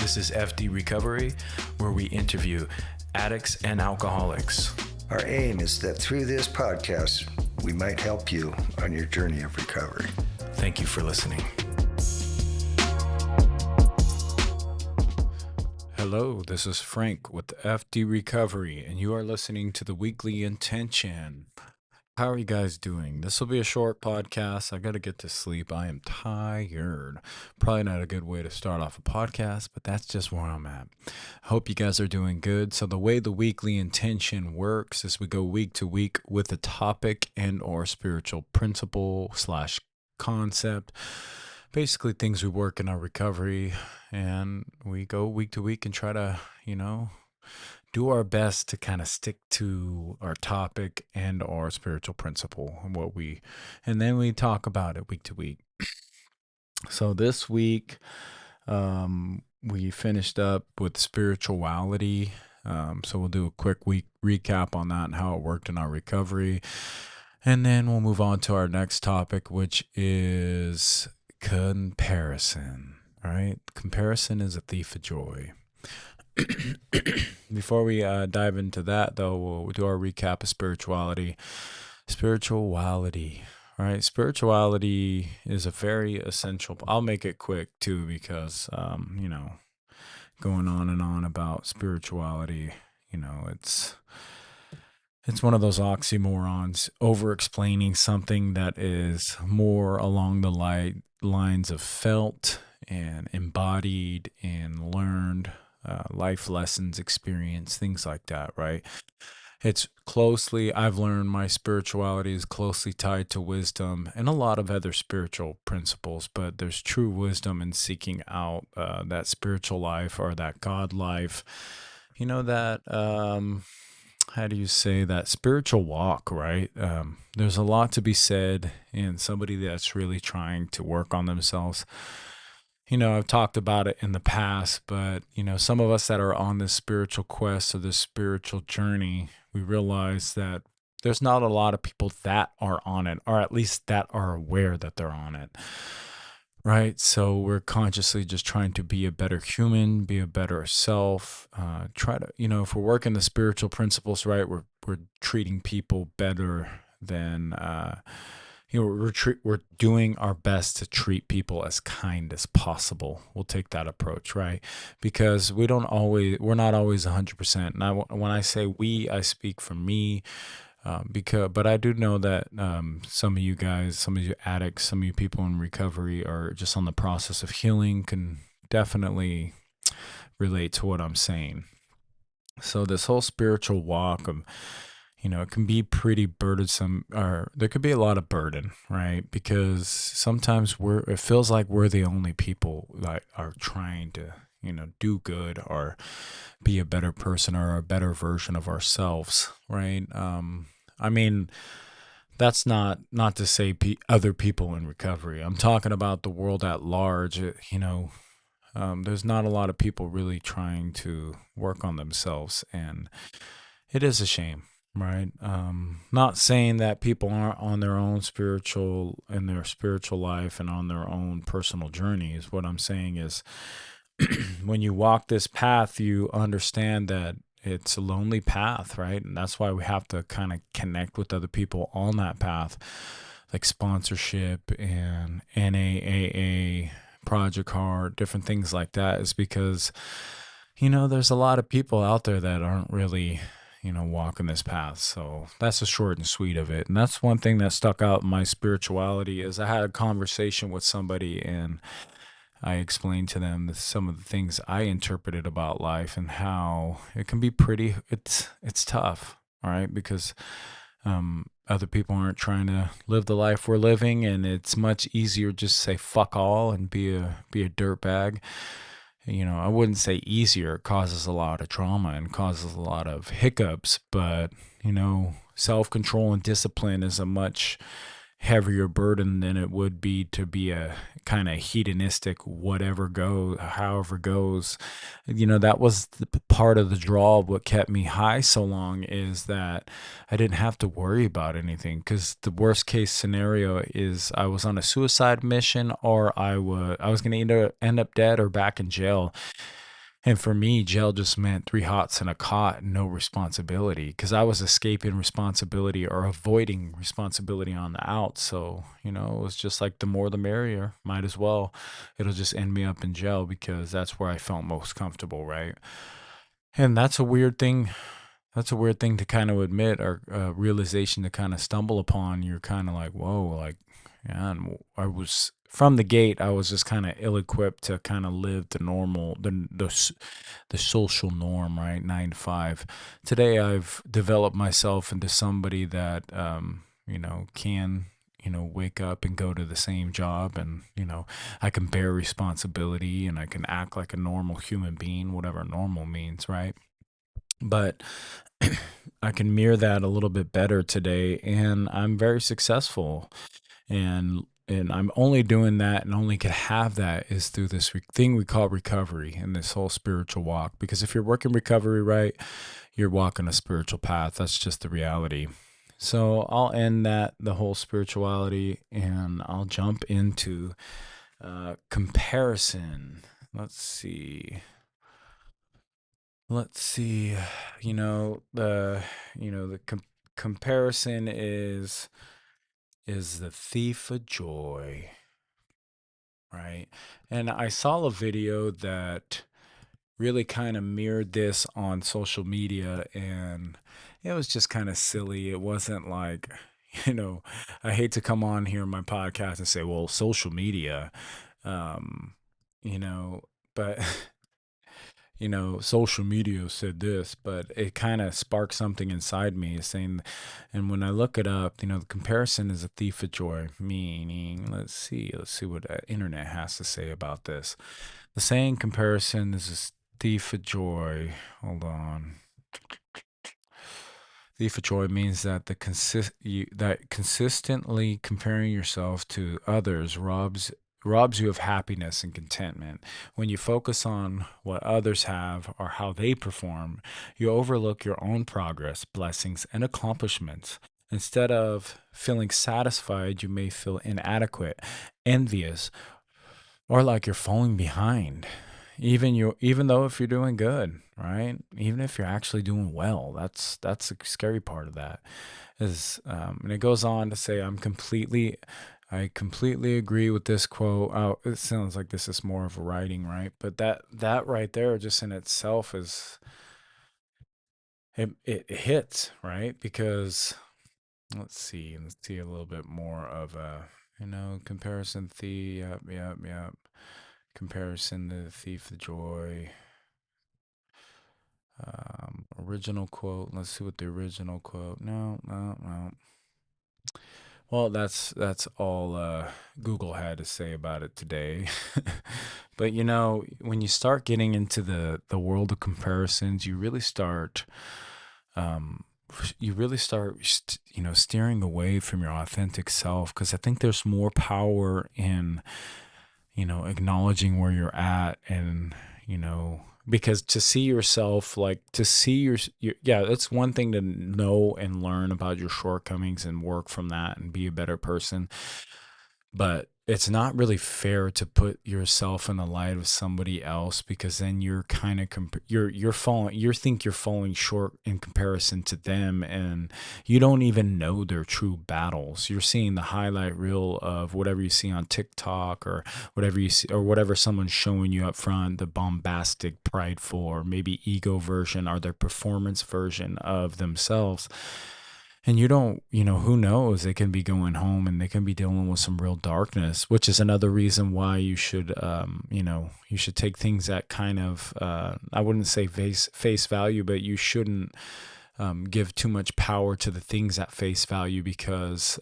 This is F.D. Recovery, where we interview addicts and alcoholics. Our aim is that through this podcast, we might help you on your journey of recovery. Thank you for listening. Hello, this is Frank with F.D. Recovery, and you are listening to the Weekly Intention. How are you guys doing? This will be a short podcast. I got to get to sleep. I am tired. Probably not a good way to start off a podcast, but that's just where I'm at. I hope you guys are doing good. So the way the Weekly Intention works is we go week to week with a topic and or spiritual principle / concept. Basically things we work in our recovery, and we go week to week and try to, do our best to kind of stick to our topic and our spiritual principle and then we talk about it week to week. So this week, we finished up with spirituality. So we'll do a quick week recap on that and how it worked in our recovery. And then we'll move on to our next topic, which is comparison, right? Comparison is a thief of joy. Before we dive into that, though, we'll do our recap of spirituality. Spirituality, right? Spirituality is a very essential. I'll make it quick too, because going on and on about spirituality, it's one of those oxymorons, over-explaining something that is more along the lines of felt and embodied and learned. Life lessons, experience, things like that, right? I've learned my spirituality is closely tied to wisdom and a lot of other spiritual principles, but there's true wisdom in seeking out that spiritual life or that God life, how do you say, that spiritual walk, right? There's a lot to be said in somebody that's really trying to work on themselves. I've talked about it in the past, but, some of us that are on this spiritual quest or this spiritual journey, we realize that there's not a lot of people that are on it, or at least that are aware that they're on it, right? So we're consciously just trying to be a better human, be a better self, try to, if we're working the spiritual principles, right, we're treating people better than, we're doing our best to treat people as kind as possible. We'll take that approach, right? Because we're not always 100%. And when I say we, I speak for me, but I do know that some of you guys, some of you addicts, some of you people in recovery are just on the process of healing, can definitely relate to what I'm saying. So this whole spiritual walk of, it can be pretty burdensome, or there could be a lot of burden, right? Because sometimes it feels like we're the only people that are trying to, do good or be a better person or a better version of ourselves, right? That's not to say other people in recovery. I'm talking about the world at large. There's not a lot of people really trying to work on themselves, and it is a shame. Right. Not saying that people aren't on their own spiritual life and on their own personal journeys. What I'm saying is when you walk this path, you understand that it's a lonely path, right? And that's why we have to kind of connect with other people on that path, like sponsorship and NAAA, Project Heart, different things like that, is because, there's a lot of people out there that aren't really walking this path. So that's the short and sweet of it. And that's one thing that stuck out in my spirituality is I had a conversation with somebody, and I explained to them some of the things I interpreted about life and how it can be it's tough, all right? Because other people aren't trying to live the life we're living, and it's much easier just to say fuck all and be a dirtbag. I wouldn't say easier. It causes a lot of trauma and causes a lot of hiccups, but, self-control and discipline is a much heavier burden than it would be to be a kind of hedonistic however goes. That was the part of the draw of what kept me high so long, is that I didn't have to worry about anything, because the worst case scenario is I was on a suicide mission, or I was going to either end up dead or back in jail. And for me, jail just meant 3 hots and a cot and no responsibility, because I was escaping responsibility or avoiding responsibility on the out. So, it was just like the more the merrier. Might as well. It'll just end me up in jail because that's where I felt most comfortable, right? And that's a weird thing. That's a weird thing to kind of admit, or realization to kind of stumble upon. You're kind of like, whoa, like, yeah. And I was from the gate. I was just kind of ill-equipped to kind of live the normal, the social norm, right? 9 to 5. Today, I've developed myself into somebody that, can, wake up and go to the same job, and I can bear responsibility, and I can act like a normal human being, whatever normal means, right? But I can mirror that a little bit better today, and I'm very successful. And I'm only doing that, and only could have that, is through this thing we call recovery and this whole spiritual walk. Because if you're working recovery right, you're walking a spiritual path. That's just the reality. So I'll end the whole spirituality, and I'll jump into comparison. Let's see. Let's see. The comparison is the thief of joy, right? And I saw a video that really kind of mirrored this on social media, and it was just kind of silly. It wasn't like, you know, I hate to come on here on my podcast and say, well, social media, um, you know, but social media said this, but it kind of sparked something inside me saying, and when I look it up, the comparison is a thief of joy, meaning, let's see what internet has to say about this. The saying comparison is a thief of joy. Hold on. Thief of joy means that that consistently comparing yourself to others robs you of happiness and contentment. When you focus on what others have or how they perform, you overlook your own progress, blessings, and accomplishments. Instead of feeling satisfied, you may feel inadequate, envious, or like you're falling behind. Even though if you're doing good, right? Even if you're actually doing well, that's the scary part of that. Is and it goes on to say, I completely agree with this quote. Oh, it sounds like this is more of a writing, right? But that right there, just in itself, is it hits, right? Because let's see a little bit more of a comparison. Yep. Comparison to the thief of joy. Original quote. Let's see what the original quote. No. Well, that's all Google had to say about it today. But when you start getting into the world of comparisons, um, you really start, steering away from your authentic self. Because I think there's more power in acknowledging where you're at, and because to see yourself, like to see yeah, it's one thing to know and learn about your shortcomings and work from that and be a better person. But it's not really fair to put yourself in the light of somebody else, because then you're kind of you think you're falling short in comparison to them, and you don't even know their true battles. You're seeing the highlight reel of whatever you see on TikTok, or whatever you see, or whatever someone's showing you up front, the bombastic, prideful, or maybe ego version, or their performance version of themselves. And you don't, who knows? They can be going home and they can be dealing with some real darkness, which is another reason why you should, you should take things at kind of, I wouldn't say face value, but you shouldn't give too much power to the things at face value, because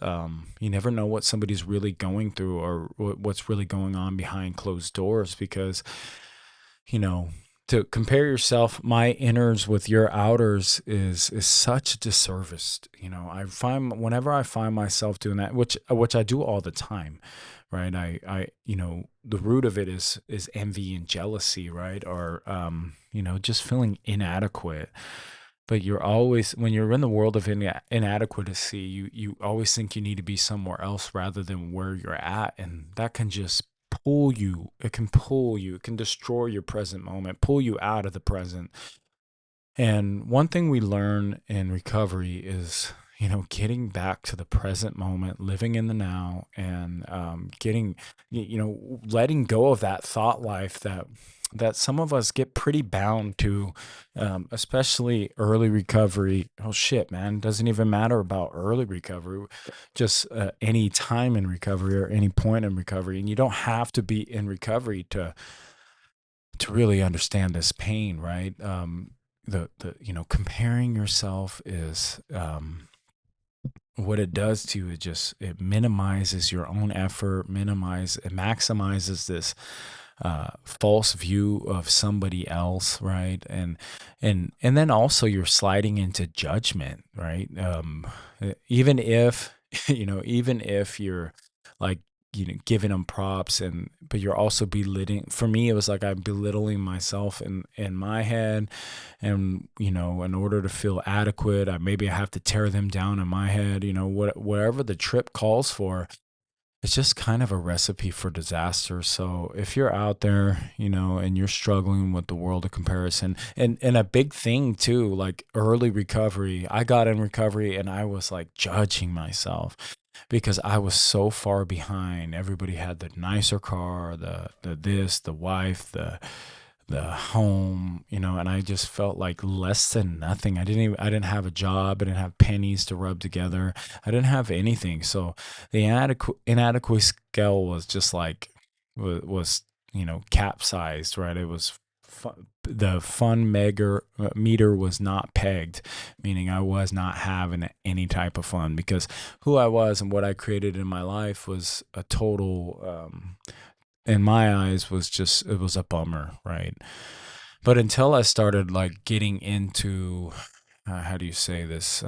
you never know what somebody's really going through, or what's really going on behind closed doors. Because, to compare yourself, my inners with your outers, is such a disservice. I find, whenever I find myself doing that, which I do all the time, right? I the root of it is envy and jealousy, right? Or just feeling inadequate. But you're always, when you're in the world of inadequacy, you always think you need to be somewhere else rather than where you're at, and that can just it can destroy your present moment, pull you out of the present. And one thing we learn in recovery is, getting back to the present moment, living in the now, and letting go of that thought life that some of us get pretty bound to, especially early recovery. Oh shit, man! Doesn't even matter about early recovery, just any time in recovery or any point in recovery, and you don't have to be in recovery to really understand this pain, right? The comparing yourself is what it does to you. It minimizes your own effort, it maximizes this false view of somebody else, right? And then also you're sliding into judgment, right? Even if even if you're like giving them props, but you're also belittling. For me, it was like I'm belittling myself in my head, and in order to feel adequate, maybe I have to tear them down in my head. Whatever the trip calls for, it's just kind of a recipe for disaster. So if you're out there, and you're struggling with the world of comparison, and a big thing too, like early recovery, I got in recovery and I was like judging myself because I was so far behind. Everybody had the nicer car, the wife, the home, and I just felt like less than nothing. I didn't have a job. I didn't have pennies to rub together. I didn't have anything. So the inadequacy scale was just like, was, capsized, right? It was the fun meter was not pegged, meaning I was not having any type of fun, because who I was and what I created in my life was a total, in my eyes, it was a bummer, right? But until I started like getting into, how do you say this,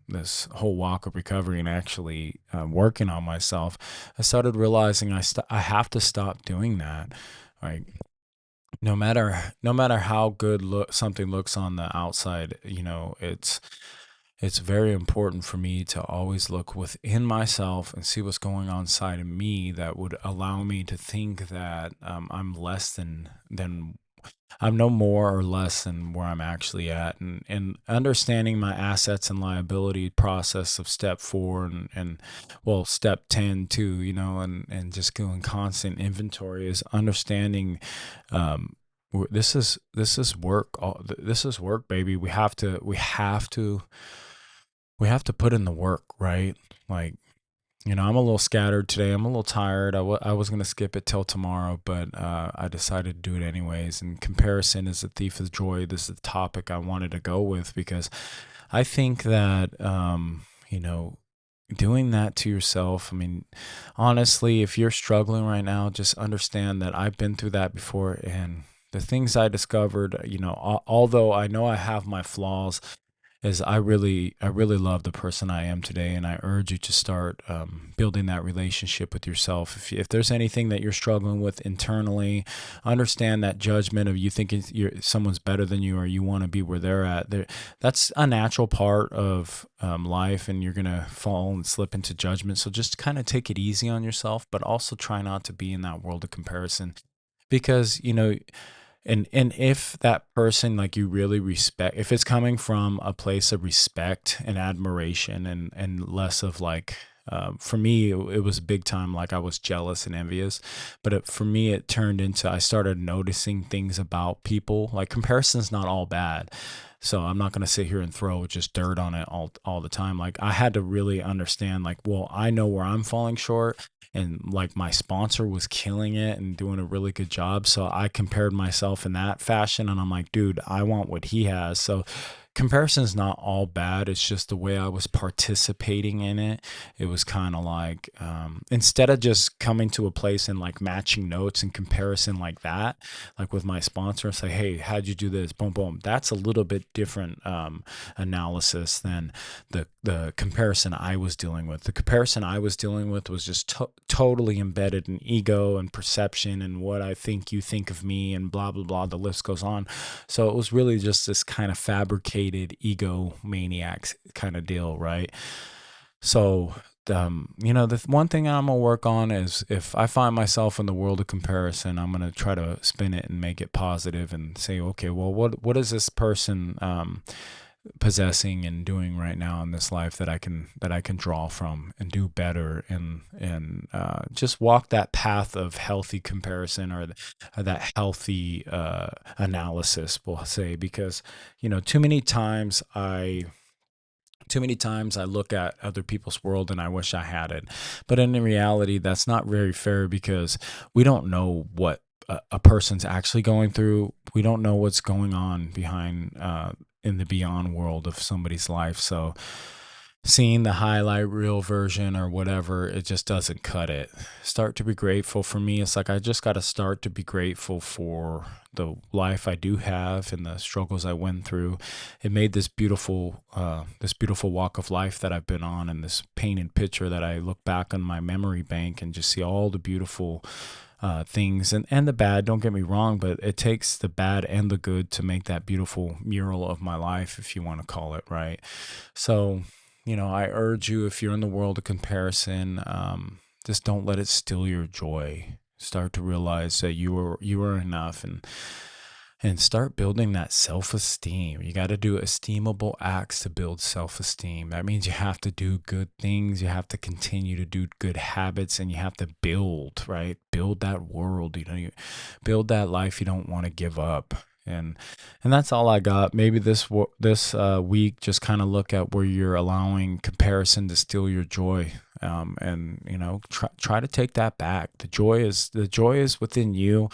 this whole walk of recovery, and actually working on myself, I started realizing I have to stop doing that. Right? No matter how good something looks on the outside, it's very important for me to always look within myself and see what's going on inside of me that would allow me to think that I'm less than I'm no more or less than where I'm actually at, and understanding my assets and liability process of step 4 and well, step 10 too, and just doing constant inventory is understanding, this is work. This is work, baby. We have to put in the work, right? Like, I'm a little scattered today. I'm a little tired. I was going to skip it till tomorrow, but I decided to do it anyways. And comparison is the thief of joy. This is the topic I wanted to go with, because I think that, doing that to yourself, I mean, honestly, if you're struggling right now, just understand that I've been through that before. And the things I discovered, although I know I have my flaws, is I really love the person I am today, and I urge you to start building that relationship with yourself. If there's anything that you're struggling with internally, understand that judgment of you thinking someone's better than you, or you want to be where they're at. That's a natural part of life, and you're gonna fall and slip into judgment. So just kind of take it easy on yourself, but also try not to be in that world of comparison, because and if that person, like, you really respect, if it's coming from a place of respect and admiration, and less of like, for me, it was big time, like I was jealous and envious. But for me, it turned into, I started noticing things about people. Like, comparison's not all bad. So I'm not going to sit here and throw just dirt on it all the time. Like, I had to really understand, like, well, I know where I'm falling short, and like my sponsor was killing it and doing a really good job. So I compared myself in that fashion, and I'm like, dude, I want what he has. So comparison is not all bad. It's just the way I was participating in it. It was kind of like, instead of just coming to a place and like matching notes and comparison like that, like with my sponsor, say, hey, how'd you do this? Boom, boom. That's a little bit different analysis than the comparison I was dealing with. The comparison I was dealing with was just totally embedded in ego and perception and what I think you think of me, and blah, blah, blah. The list goes on. So it was really just this kind of fabricated ego maniacs kind of deal, right? So the one thing I'm gonna work on is, if I find myself in the world of comparison, I'm gonna try to spin it and make it positive and say, okay, well, what is this person possessing and doing right now in this life that I can draw from and do better, and just walk that path of healthy comparison, or that healthy analysis, we'll say, because too many times I look at other people's world and I wish I had it, but in reality that's not very fair, because we don't know what a person's actually going through. We don't know what's going on behind in the beyond world of somebody's life. So seeing the highlight reel version or whatever, it just doesn't cut it. Start to be grateful. For me, it's like I just got to start to be grateful for the life I do have and the struggles I went through. It made this beautiful walk of life that I've been on, and this painted picture that I look back on my memory bank and just see all the beautiful things and the bad. Don't get me wrong, but it takes the bad and the good to make that beautiful mural of my life, if you want to call it, right? So, I urge you, if you're in the world of comparison, just don't let it steal your joy. Start to realize that you are enough, and start building that self-esteem. You got to do esteemable acts to build self-esteem. That means you have to do good things. You have to continue to do good habits, and you have to build, right? Build that world, you build that life you don't want to give up. And that's all I got. Maybe this week, just kind of look at where you're allowing comparison to steal your joy. And try to take that back. The joy is within you,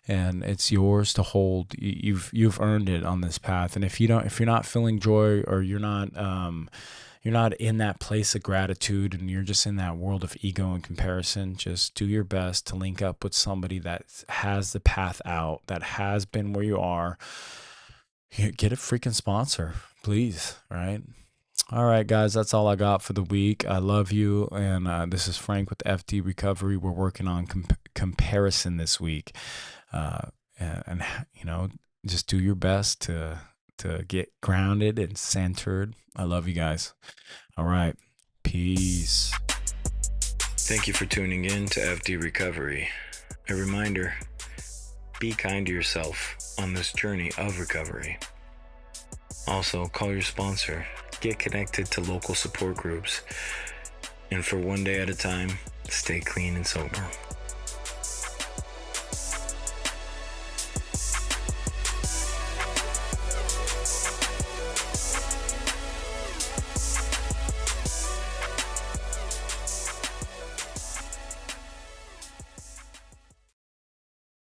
and it's yours to hold. You've earned it on this path. And if you're not feeling joy, or you're not in that place of gratitude, and you're just in that world of ego and comparison, just do your best to link up with somebody that has the path out, that has been where you are. Get a freaking sponsor, please. Right? All right, guys, that's all I got for the week. I love you. And this is Frank with F.D. Recovery. We're working on comparison this week. And just do your best to get grounded and centered. I love you guys. All right. Peace. Thank you for tuning in to FD Recovery. A reminder, be kind to yourself on this journey of recovery. Also, call your sponsor. Get connected to local support groups. And for one day at a time, stay clean and sober.